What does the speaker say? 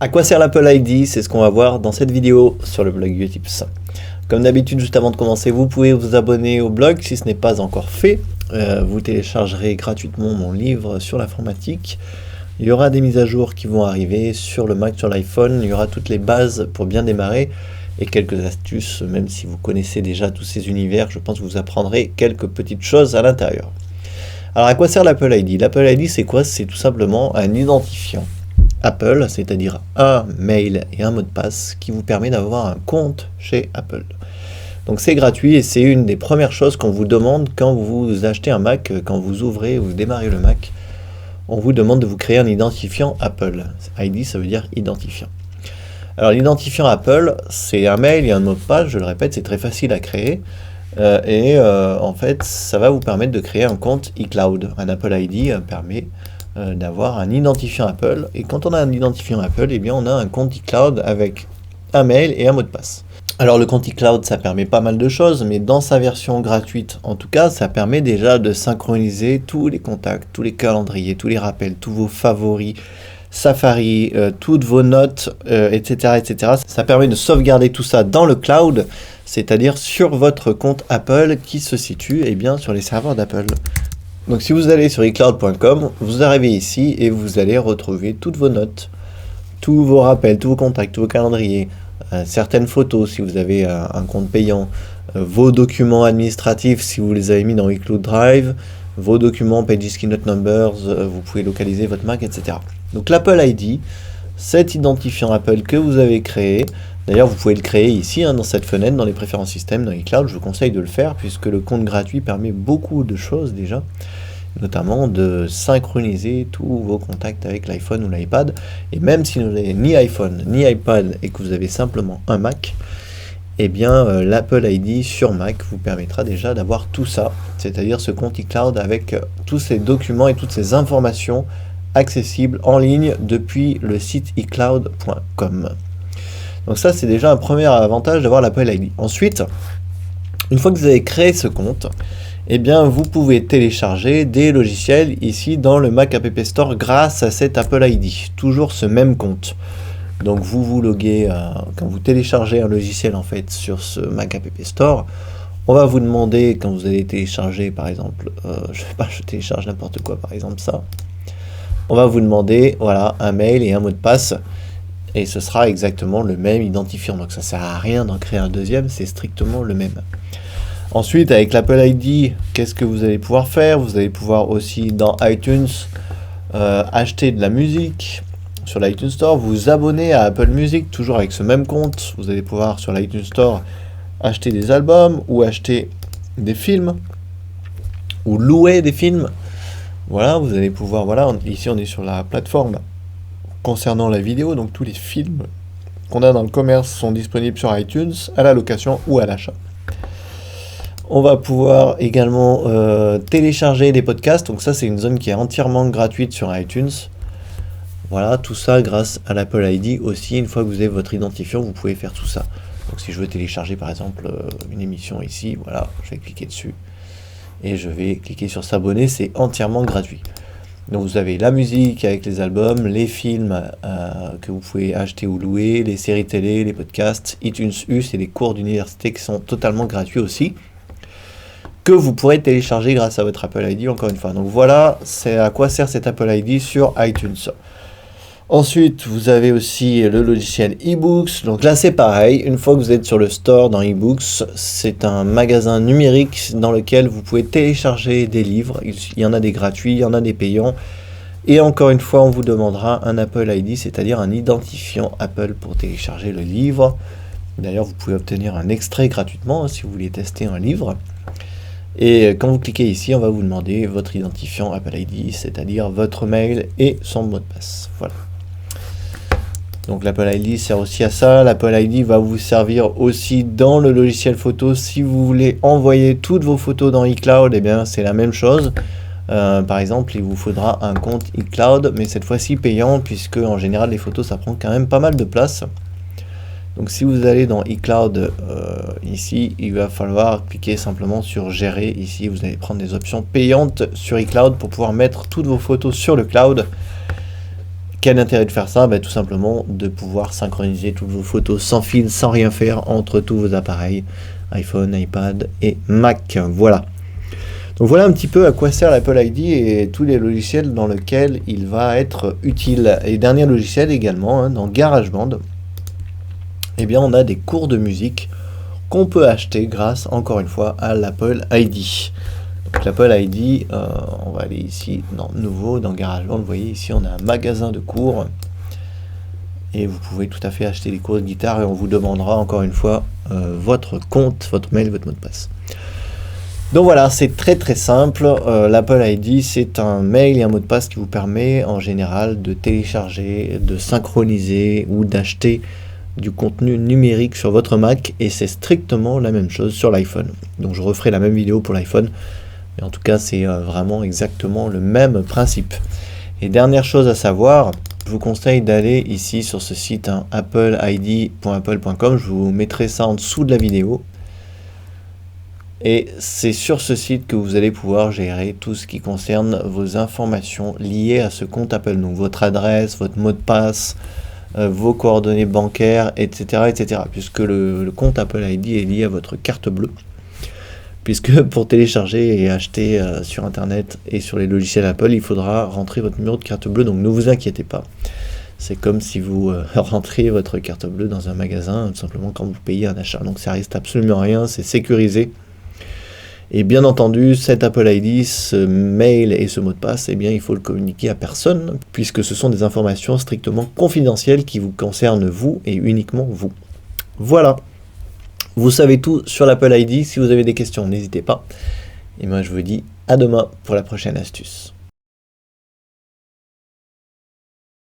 À quoi sert l'Apple ID? C'est ce qu'on va voir dans cette vidéo sur le blog Utips. Comme d'habitude, juste avant de commencer, vous pouvez vous abonner au blog si ce n'est pas encore fait. Vous téléchargerez gratuitement mon livre sur l'informatique. Il y aura des mises à jour qui vont arriver sur le Mac, sur l'iPhone. Il y aura toutes les bases pour bien démarrer et quelques astuces. Même si vous connaissez déjà tous ces univers, je pense que vous apprendrez quelques petites choses à l'intérieur. Alors à quoi sert l'Apple ID? L'Apple ID, c'est quoi? C'est tout simplement un identifiant Apple, c'est-à-dire un mail et un mot de passe qui vous permet d'avoir un compte chez Apple. Donc c'est gratuit et c'est une des premières choses qu'on vous demande quand vous achetez un Mac, quand vous ouvrez ou vous démarrez le Mac. On vous demande de vous créer un identifiant Apple. ID, ça veut dire identifiant. Alors l'identifiant Apple, c'est un mail et un mot de passe, je le répète, c'est très facile à créer. En fait, ça va vous permettre de créer un compte iCloud. Un Apple ID permet d'avoir un identifiant Apple. Et quand on a un identifiant Apple, eh bien on a un compte iCloud avec un mail et un mot de passe. Alors le compte iCloud, ça permet pas mal de choses, mais dans sa version gratuite, en tout cas, ça permet déjà de synchroniser tous les contacts, tous les calendriers, tous les rappels, tous vos favoris, Safari, toutes vos notes, etc., etc. Ça permet de sauvegarder tout ça dans le cloud, c'est-à-dire sur votre compte Apple qui se situe sur les serveurs d'Apple. Donc si vous allez sur iCloud.com, vous arrivez ici et vous allez retrouver toutes vos notes, tous vos rappels, tous vos contacts, tous vos calendriers, certaines photos si vous avez un compte payant, vos documents administratifs si vous les avez mis dans iCloud Drive, vos documents Pages Keynote Numbers, vous pouvez localiser votre Mac, etc. Donc l'Apple ID, cet identifiant Apple que vous avez créé, d'ailleurs vous pouvez le créer ici dans cette fenêtre, dans les préférences système, dans iCloud, je vous conseille de le faire puisque le compte gratuit permet beaucoup de choses déjà, notamment de synchroniser tous vos contacts avec l'iPhone ou l'iPad. Et même si vous n'avez ni iPhone ni iPad et que vous avez simplement un Mac, l'Apple ID sur Mac vous permettra déjà d'avoir tout ça, c'est-à-dire ce compte iCloud avec tous ces documents et toutes ces informations accessibles en ligne depuis le site iCloud.com. Donc ça, c'est déjà un premier avantage d'avoir l'Apple ID. Ensuite, une fois que vous avez créé ce compte, vous pouvez télécharger des logiciels ici dans le Mac App Store grâce à cet Apple ID. Toujours ce même compte. Donc vous loguez, quand vous téléchargez un logiciel en fait sur ce Mac App Store, on va vous demander quand vous allez télécharger par exemple, je télécharge n'importe quoi, par exemple ça. On va vous demander un mail et un mot de passe. Et ce sera exactement le même identifiant. Donc ça ne sert à rien d'en créer un deuxième, c'est strictement le même. Ensuite, avec l'Apple ID, qu'est-ce que vous allez pouvoir faire? Vous allez pouvoir aussi dans iTunes acheter de la musique sur l'iTunes Store, vous abonner à Apple Music, toujours avec ce même compte. Vous allez pouvoir sur l'iTunes Store acheter des albums ou acheter des films ou louer des films. Voilà, vous allez pouvoir, ici on est sur la plateforme concernant la vidéo, donc tous les films qu'on a dans le commerce sont disponibles sur iTunes à la location ou à l'achat. On va pouvoir également télécharger des podcasts, donc ça c'est une zone qui est entièrement gratuite sur iTunes. Voilà, tout ça grâce à l'Apple ID aussi. Une fois que vous avez votre identifiant, vous pouvez faire tout ça. Donc si je veux télécharger par exemple une émission ici, je vais cliquer dessus et je vais cliquer sur s'abonner, c'est entièrement gratuit. Donc vous avez la musique avec les albums, les films que vous pouvez acheter ou louer, les séries télé, les podcasts, iTunes U, c'est les cours d'université qui sont totalement gratuits aussi, que vous pourrez télécharger grâce à votre Apple ID encore une fois. Donc voilà, c'est à quoi sert cet Apple ID sur iTunes. Ensuite, vous avez aussi le logiciel eBooks. Donc là, c'est pareil. Une fois que vous êtes sur le store dans eBooks, c'est un magasin numérique dans lequel vous pouvez télécharger des livres. Il y en a des gratuits, il y en a des payants. Et encore une fois, on vous demandera un Apple ID, c'est-à-dire un identifiant Apple pour télécharger le livre. D'ailleurs, vous pouvez obtenir un extrait gratuitement si vous voulez tester un livre. Et quand vous cliquez ici, on va vous demander votre identifiant Apple ID, c'est-à-dire votre mail et son mot de passe. Voilà. Donc l'Apple ID sert aussi à ça. L'Apple ID va vous servir aussi dans le logiciel photo. Si vous voulez envoyer toutes vos photos dans iCloud, c'est la même chose. Par exemple, il vous faudra un compte iCloud, mais cette fois-ci payant, puisque en général les photos ça prend quand même pas mal de place. Donc si vous allez dans iCloud, ici, il va falloir cliquer simplement sur gérer. Ici, vous allez prendre des options payantes sur iCloud pour pouvoir mettre toutes vos photos sur le cloud. Quel intérêt de faire ça? Tout simplement de pouvoir synchroniser toutes vos photos sans fil, sans rien faire entre tous vos appareils, iPhone, iPad et Mac. Voilà. Donc voilà un petit peu à quoi sert l'Apple ID et tous les logiciels dans lesquels il va être utile. Et dernier logiciel également, dans GarageBand, eh bien on a des cours de musique qu'on peut acheter grâce, encore une fois, à l'Apple ID. Donc l'Apple ID, on va aller ici dans Nouveau, dans GarageBand, vous voyez ici on a un magasin de cours et vous pouvez tout à fait acheter des cours de guitare et on vous demandera encore une fois votre compte, votre mail, votre mot de passe. Donc voilà, c'est très très simple. L'Apple ID, c'est un mail et un mot de passe qui vous permet en général de télécharger, de synchroniser ou d'acheter du contenu numérique sur votre Mac, et c'est strictement la même chose sur l'iPhone. Donc je referai la même vidéo pour l'iPhone, mais en tout cas c'est vraiment exactement le même principe. Et dernière chose à savoir, je vous conseille d'aller ici sur ce site, appleid.apple.com, je vous mettrai ça en dessous de la vidéo. Et c'est sur ce site que vous allez pouvoir gérer tout ce qui concerne vos informations liées à ce compte Apple. Donc votre adresse, votre mot de passe, vos coordonnées bancaires, etc. etc. puisque le compte Apple ID est lié à votre carte bleue. Puisque pour télécharger et acheter sur Internet et sur les logiciels Apple, il faudra rentrer votre numéro de carte bleue. Donc ne vous inquiétez pas. C'est comme si vous rentriez votre carte bleue dans un magasin, tout simplement quand vous payez un achat. Donc ça risque absolument rien, c'est sécurisé. Et bien entendu, cet Apple ID, ce mail et ce mot de passe, eh bien, il faut le communiquer à personne, puisque ce sont des informations strictement confidentielles qui vous concernent vous et uniquement vous. Voilà. Vous savez tout sur l'Apple ID. Si vous avez des questions, n'hésitez pas. Et moi, je vous dis à demain pour la prochaine astuce.